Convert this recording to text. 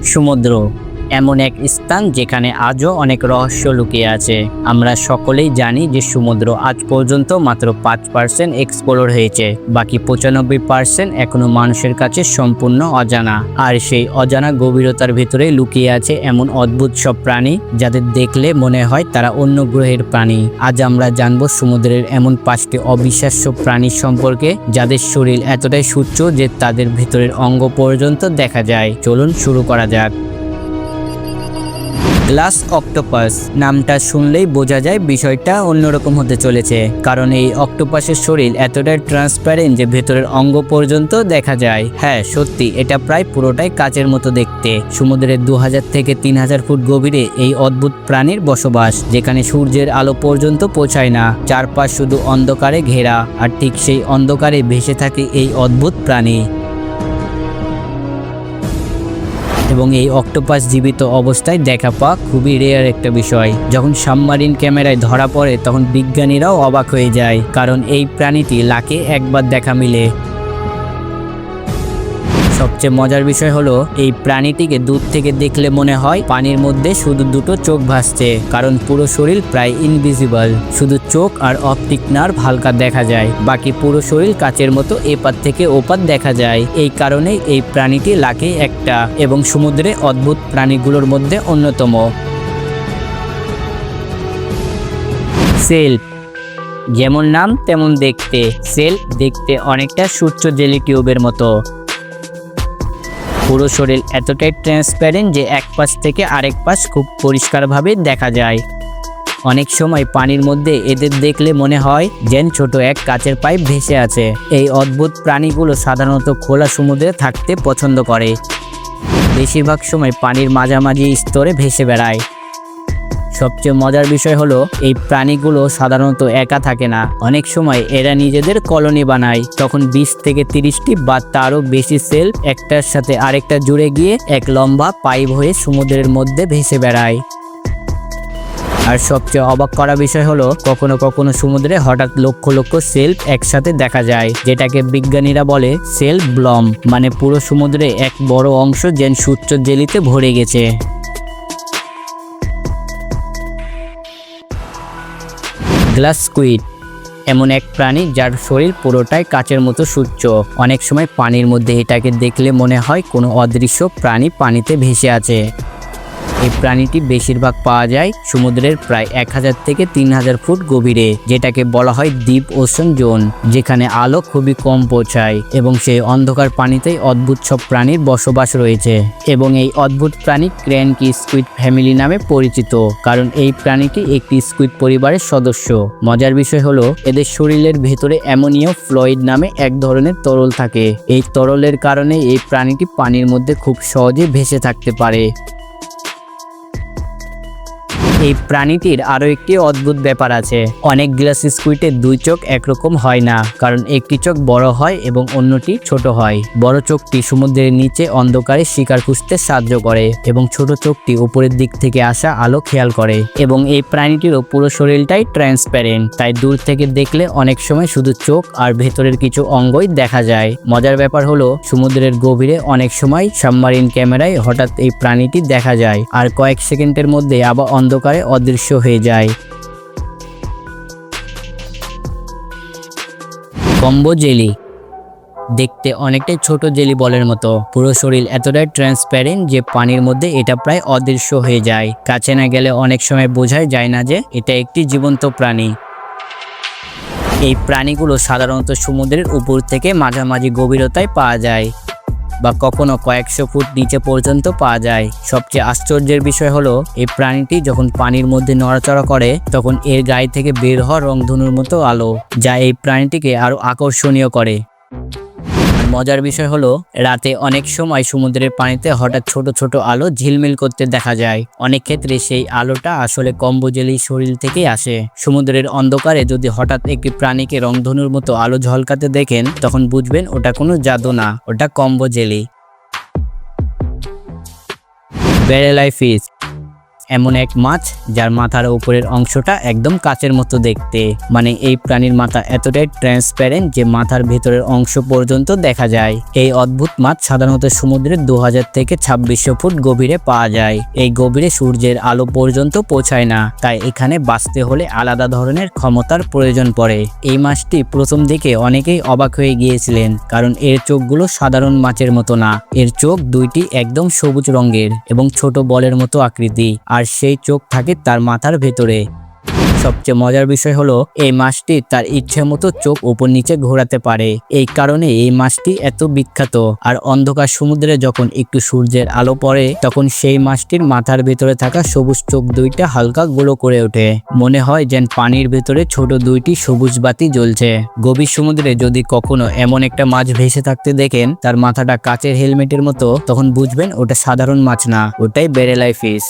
সমুদ্র এমন এক স্থান যেখানে আজও অনেক রহস্য লুকিয়ে আছে। আমরা সকলেই জানি যে সমুদ্র আজ পর্যন্ত মাত্র 5% এক্সপ্লোর হয়েছে, বাকি 95% এখনো মানুষের কাছে সম্পূর্ণ অজানা। আর সেই অজানা গভীরতার ভিতরে লুকিয়ে আছে এমন অদ্ভুত সব প্রাণী যাদের দেখলে মনে হয় তারা অন্য গ্রহের প্রাণী। আজ আমরা জানবো সমুদ্রের এমন 5টি অবিশ্বাস্য প্রাণীর সম্পর্কে যাদের শরীর এতটাই সূক্ষ্ম যে তাদের ভিতরের অঙ্গ পর্যন্ত দেখা যায়। চলুন শুরু করা যাক। গ্লাস অক্টোপাস নামটা শুনলেই বোঝা যায় বিষয়টা অন্যরকম হতে চলেছে, কারণ এই অক্টোপাসের শরীর এতটাই ট্রান্সপারেন্ট যে ভেতরের অঙ্গ পর্যন্ত দেখা যায়। হ্যাঁ সত্যি, এটা প্রায় পুরোটাই কাচের মতো দেখতে। সমুদ্রের 2000 থেকে 3000 ফুট গভীরে এই অদ্ভুত প্রাণীর বসবাস, যেখানে সূর্যের আলো পর্যন্ত পৌঁছায় না, চারপাশ শুধু অন্ধকারে ঘেরা, আর ঠিক সেই অন্ধকারে ভেসে থাকে এই অদ্ভুত প্রাণী। এবং এই অক্টোপাস জীবিত অবস্থায় দেখা পাওয়া খুবই রেয়ার একটা বিষয়। যখন সাবমারিন ক্যামেরায় ধরা পড়ে তখন বিজ্ঞানীরাও অবাক হয়ে যায়, কারণ এই প্রাণীটি লাখে একবার দেখা মিলে। সবচেয়ে মজার বিষয় হলো এই প্রাণীটিকে দূর থেকে দেখলে মনে হয় পানির মধ্যে শুধু দুটো চোখ ভাসছে, কারণ পুরো শরীর প্রায় ইনভিজিবল। শুধু চোখ আর অপটিক নার্ভ হালকা দেখা যায়, বাকি পুরো শরীর কাচের মতো এপার থেকে ওপার দেখা যায়। এই কারণেই এই প্রাণীটি লাখে একটা এবং সমুদ্রে অদ্ভুত প্রাণীগুলোর মধ্যে অন্যতম। সেল, যেমন নাম তেমন দেখতে। সেল দেখতে অনেকটা সূর্য জেলি টিউবের মতো। পুরো শরীর এতটাই ট্রান্সপারেন্ট যে এক পাশ থেকে আরেক পাশ খুব পরিষ্কারভাবে দেখা যায়। অনেক সময় পানির মধ্যে এদের দেখলে মনে হয় যেন ছোট এক কাচের পাইপ ভেসে আছে। এই অদ্ভুত প্রাণীগুলো সাধারণত খোলা সমুদ্রে থাকতে পছন্দ করে। বেশিরভাগ সময় পানির মাঝামাঝি স্তরে ভেসে বেড়ায়। সবচেয়ে মজার বিষয় হলো এই প্রাণীগুলো সাধারণত একা থাকে না। অনেক সময় এরা নিজেদের কলোনি বানায়। তখন 20 থেকে 30টি বা তারও বেশি সেল একটার সাথে আরেকটা জুড়ে গিয়ে এক লম্বা পাইপ হয়ে সমুদ্রের মধ্যে ভেসে বেড়ায়। আর সবচেয়ে অবাক করা বিষয় হলো কখনো কখনো সমুদ্রে হঠাৎ লক্ষ লক্ষ সেল একসাথে দেখা যায়, যেটাকে বিজ্ঞানীরা বলে সেল ব্লম, মানে পুরো সমুদ্রে এক বড় অংশ যেন সূর্য জেলিতে ভরে গেছে। গ্লাস স্কুইড এমন এক প্রাণী যার শরীর পুরোটাই কাচের মতো সূক্ষ্ম। অনেক সময় পানির মধ্যে এটাকে দেখলে মনে হয় কোনো অদৃশ্য প্রাণী পানিতে ভেসে আছে। এই প্রাণীটি বেশিরভাগ পাওয়া যায় সমুদ্রের প্রায় 1000 থেকে 3000 ফুট গভীরে, যেটাকে বলা হয় ডিপ ওশন জোন, যেখানে আলো খুবই কম পৌঁছায় এবং সেই অন্ধকার পানিতেই অদ্ভুত সব প্রাণীর বসবাস রয়েছে। এবং এই অদ্ভুত প্রাণী ক্র্যানকি স্কুইড ফ্যামিলি নামে পরিচিত, কারণ এই প্রাণীটি একটি স্কুইড পরিবারের সদস্য। মজার বিষয় হলো এদের শরীরের ভেতরে অ্যামোনিয়া ফ্লুইড নামে এক ধরনের তরল থাকে। এই তরলের কারণে এই প্রাণীটি পানির মধ্যে খুব সহজে ভেসে থাকতে পারে। এই প্রাণীটির আরো একটি অদ্ভুত ব্যাপার আছে। অনেক গ্লাস স্কুইডের দুই চোখ একরকম হয় না, কারণ একটি চোখ বড় হয় এবং অন্যটি ছোট হয়। বড় চোখটি সমুদ্রের নিচে অন্ধকারে শিকার খুঁজতে সাহায্য করে এবং ছোট চোখটি উপরের দিক থেকে আসা আলো খেয়াল করে। এবং এই প্রাণীটিরও পুরো শরীরটাই ট্রান্সপারেন্ট, তাই দূর থেকে দেখলে অনেক সময় শুধু চোখ আর ভেতরের কিছু অঙ্গই দেখা যায়। মজার ব্যাপার হলো সমুদ্রের গভীরে অনেক সময় সাবমারিন ক্যামেরায় হঠাৎ এই প্রাণীটি দেখা যায়, আর কয়েক সেকেন্ডের মধ্যে আবার অন্ধকার অদৃশ্য হয়ে যায়। কম্বো জেলি দেখতে অনেকটাই ছোট জেলি বলের মতো। পুরো শরীর এতটাই ট্রান্সপারেন্ট যে পানির মধ্যে এটা প্রায় অদৃশ্য হয়ে যায়। কাছে না গেলে অনেক সময় বোঝাই যায় না যে এটা একটি জীবন্ত প্রাণী। এই প্রাণীগুলো সাধারণত সমুদ্রের উপর থেকে মাঝামাঝি গভীরতায় পাওয়া যায় বা কখনো কয়েকশো ফুট নিচে পর্যন্ত পাওয়া যায়। সবচেয়ে আশ্চর্যের বিষয় হলো এই প্রাণীটি যখন পানির মধ্যে নড়াচড়া করে তখন এর গায়ে থেকে বের হওয়া রংধনুর মতো আলো, যা এই প্রাণীটিকে আরো আকর্ষণীয় করে। মজার বিষয় হলো রাতে অনেক সময় সমুদ্রের পানিতে হঠাৎ ছোট ছোট আলো ঝিলমিল করতে দেখা যায়। অনেক ক্ষেত্রে সেই আলোটা আসলে কম্বো জেলির শরীর থেকেই আসে। সমুদ্রের অন্ধকারে যদি হঠাৎ একটি প্রাণীকে রংধনুর মতো আলো ঝলকাতে দেখেন তখন বুঝবেন ওটা কোনো জাদু না, ওটা কম্বো জেলি। ব্যারেলাই ফিশ এমন এক মাছ যার মাথার উপরের অংশটা একদম কাচের মতো দেখতে। মানে এই প্রাণীর মাথা এতটাই ট্রান্সপ্যারেন্ট যে মাথার ভেতরের অংশ পর্যন্ত দেখা যায়। এই অদ্ভুত মাছ সাধারণত সমুদ্রের 2000 থেকে 2600 ফুট গভীরে পাওয়া যায়। এই গভীরে সূর্যের আলো পর্যন্ত পৌঁছায় না, তাই এখানে বাঁচতে হলে আলাদা ধরনের ক্ষমতার প্রয়োজন পড়ে। এই মাছটি প্রথম দিকে অনেকেই অবাক হয়ে গিয়েছিলেন, কারণ এর চোখগুলো সাধারণ মাছের মতো না। এর চোখ দুইটি একদম সবুজ রঙের এবং ছোট বলের মতো আকৃতি, আর সেই চোখ থাকে তার মাথার ভেতরে। সবচেয়ে মজার বিষয় হলো এই মাছটি তার ইচ্ছে মতো চোখ উপর নিচে ঘোরাতে পারে। এই কারণে এই মাছটি এত বিখ্যাত। আর অন্ধকার সমুদ্রে যখন একটু সূর্যের আলো পড়ে, তখন সেই মাছটির মাথার ভেতরে থাকা সবুজ চোখ দুইটা হালকা গোলো করে ওঠে। মনে হয় যেন পানির ভেতরে ছোট দুইটি সবুজ বাতি জ্বলছে। গভীর সমুদ্রে যদি কখনো এমন একটা মাছ ভেসে থাকতে দেখেন, তার মাথাটা কাচের হেলমেটের মতো, তখন বুঝবেন ওটা সাধারণ মাছ না, ওটাই বেরেলাই ফিশ।